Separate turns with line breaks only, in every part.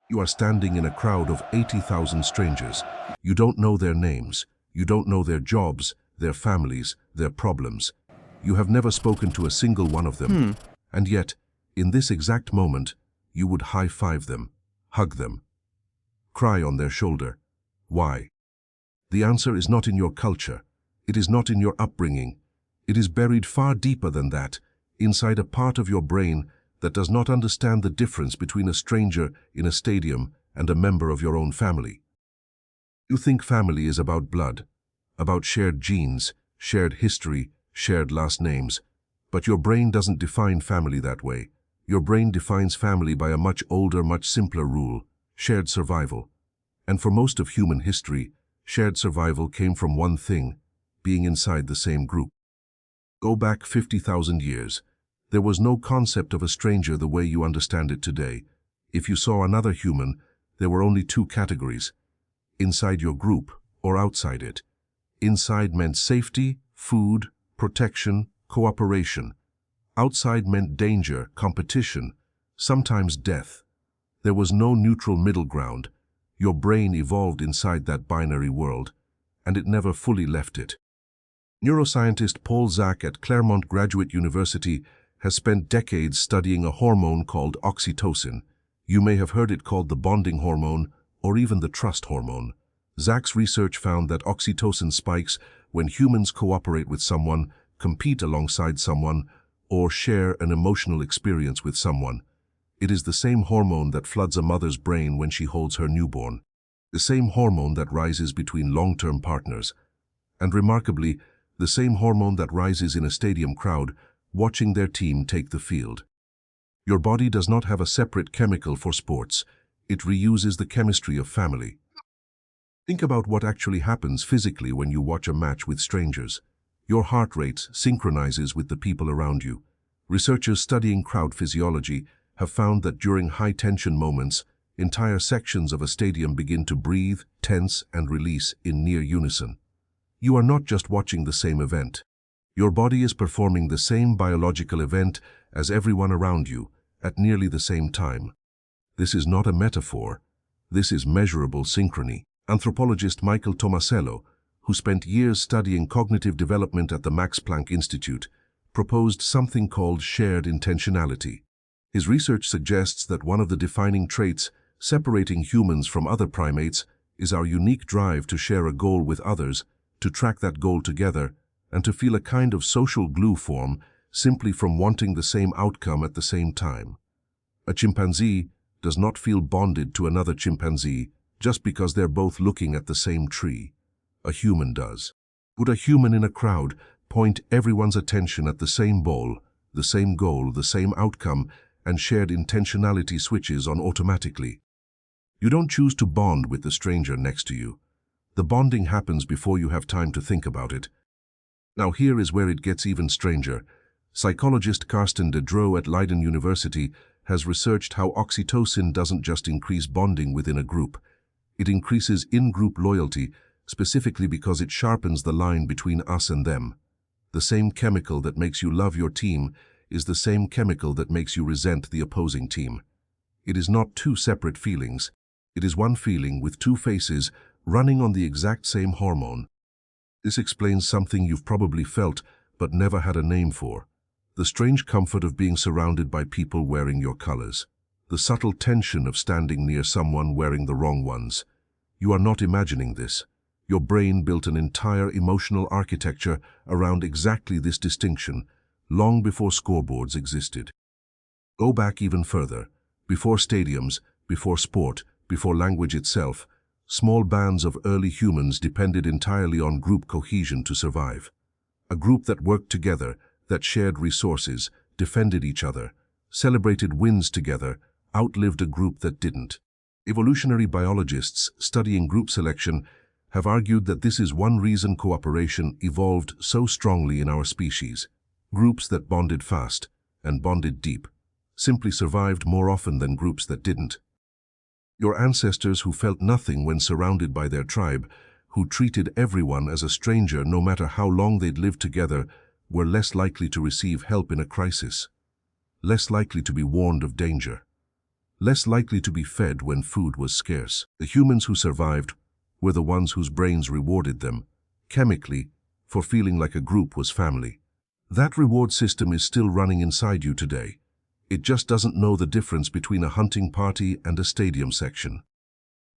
You are standing in a crowd of 80,000 strangers. You don't know their names. You don't know their jobs, their families, their problems. You have never spoken to a single one of them. And yet, in this exact moment, you would high-five them, hug them, cry on their shoulder. Why? The answer is not in your culture. It is not in your upbringing. It is buried far deeper than that, inside a part of your brain that does not understand the difference between a stranger in a stadium and a member of your own family. You think family is about blood, about shared genes, shared history, shared last names, but your brain doesn't define family that way. Your brain defines family by a much older, much simpler rule: shared survival. And for most of human history, shared survival came from one thing: being inside the same group. Go back 50,000 years. There was no concept of a stranger the way you understand it today. If you saw another human, there were only two categories: inside your group or outside it. Inside meant safety, food, protection, cooperation. Outside meant danger, competition, sometimes death. There was no neutral middle ground. Your brain evolved inside that binary world, and it never fully left it. Neuroscientist Paul Zak at Claremont Graduate University has spent decades studying a hormone called oxytocin. You may have heard it called the bonding hormone or even the trust hormone. Zak's research found that oxytocin spikes when humans cooperate with someone, compete alongside someone, or share an emotional experience with someone. It is the same hormone that floods a mother's brain when she holds her newborn, the same hormone that rises between long-term partners, and remarkably, the same hormone that rises in a stadium crowd watching their team take the field. Your body does not have a separate chemical for sports. It reuses the chemistry of family. Think about what actually happens physically when you watch a match with strangers. Your heart rate synchronizes with the people around you. Researchers studying crowd physiology have found that during high-tension moments, entire sections of a stadium begin to breathe, tense, and release in near unison. You are not just watching the same event. Your body is performing the same biological event as everyone around you at nearly the same time. This is not a metaphor. This is measurable synchrony. Anthropologist Tomasello, who spent years studying cognitive development at the Max Planck Institute, proposed something called shared intentionality. His research suggests that one of the defining traits separating humans from other primates is our unique drive to share a goal with others, to track that goal together, and to feel a kind of social glue form simply from wanting the same outcome at the same time. A chimpanzee does not feel bonded to another chimpanzee just because they're both looking at the same tree. A human does. Put a human in a crowd, point everyone's attention at the same ball, the same goal, the same outcome, and shared intentionality switches on automatically. You don't choose to bond with the stranger next to you. The bonding happens before you have time to think about it. Now here is where it gets even stranger. Psychologist Carsten dreu at Leiden University has researched how oxytocin doesn't just increase bonding within a group. It increases in-group loyalty, specifically because it sharpens the line between us and them. The same chemical that makes you love your team is the same chemical that makes you resent the opposing team. It is not two separate feelings. It is one feeling with two faces running on the exact same hormone. This explains something you've probably felt but never had a name for: the strange comfort of being surrounded by people wearing your colors, the subtle tension of standing near someone wearing the wrong ones. You are not imagining this. Your brain built an entire emotional architecture around exactly this distinction, long before scoreboards existed. Go back even further. Before stadiums, before sport, before language itself, small bands of early humans depended entirely on group cohesion to survive. A group that worked together, that shared resources, defended each other, celebrated wins together, outlived a group that didn't. Evolutionary biologists studying group selection have argued that this is one reason cooperation evolved so strongly in our species. Groups that bonded fast and bonded deep simply survived more often than groups that didn't. Your ancestors who felt nothing when surrounded by their tribe, who treated everyone as a stranger no matter how long they'd lived together, were less likely to receive help in a crisis, less likely to be warned of danger. less likely to be fed when food was scarce. The humans who survived were the ones whose brains rewarded them, chemically, for feeling like a group was family. That reward system is still running inside you today. It just doesn't know the difference between a hunting party and a stadium section.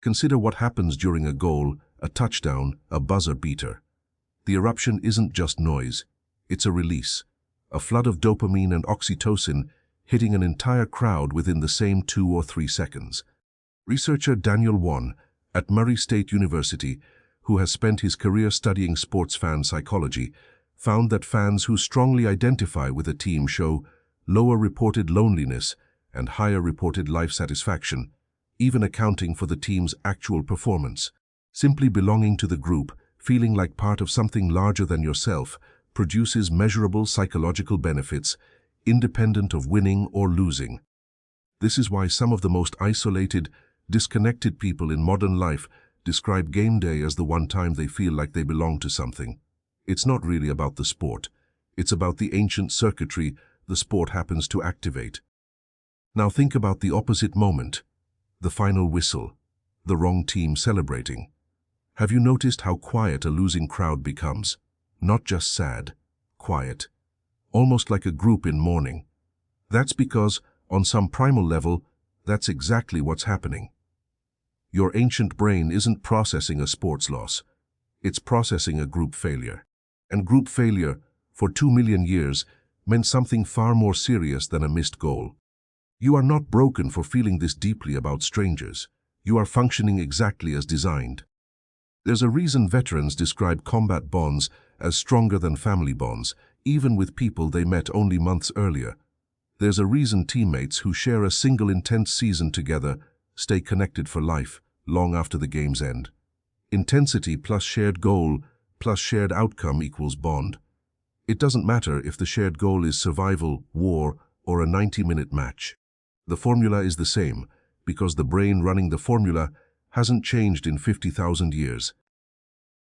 Consider what happens during a goal, a touchdown, a buzzer beater. The eruption isn't just noise, it's a release, a flood of dopamine and oxytocin hitting an entire crowd within the same 2 or 3 seconds. Researcher Daniel Wann at Murray State University, who has spent his career studying sports fan psychology, found that fans who strongly identify with a team show lower reported loneliness and higher reported life satisfaction, even accounting for the team's actual performance. Simply belonging to the group, feeling like part of something larger than yourself, produces measurable psychological benefits, independent of winning or losing. This is why some of the most isolated, disconnected people in modern life describe game day as the one time they feel like they belong to something. It's not really about the sport. It's about the ancient circuitry the sport happens to activate. Now think about the opposite moment, the final whistle, the wrong team celebrating. Have you noticed how quiet a losing crowd becomes? Not just sad, quiet, almost like a group in mourning. That's because, on some primal level, that's exactly what's happening. Your ancient brain isn't processing a sports loss. It's processing a group failure. And group failure, for 2 million years, meant something far more serious than a missed goal. You are not broken for feeling this deeply about strangers. You are functioning exactly as designed. There's a reason veterans describe combat bonds as stronger than family bonds, even with people they met only months earlier. There's a reason teammates who share a single intense season together stay connected for life, long after the game's end. Intensity plus shared goal plus shared outcome equals bond. It doesn't matter if the shared goal is survival, war, or a 90-minute match. The formula is the same, because the brain running the formula hasn't changed in 50,000 years.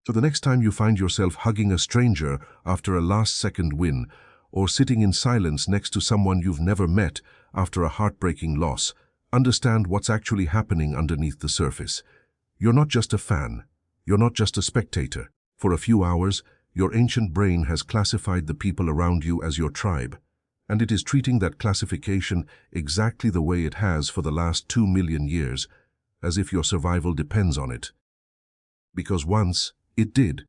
So the next time you find yourself hugging a stranger after a last-second win, or sitting in silence next to someone you've never met after a heartbreaking loss, understand what's actually happening underneath the surface. You're not just a fan. You're not just a spectator. For a few hours, your ancient brain has classified the people around you as your tribe, and it is treating that classification exactly the way it has for the last 2 million years, as if your survival depends on it. Because once, it did.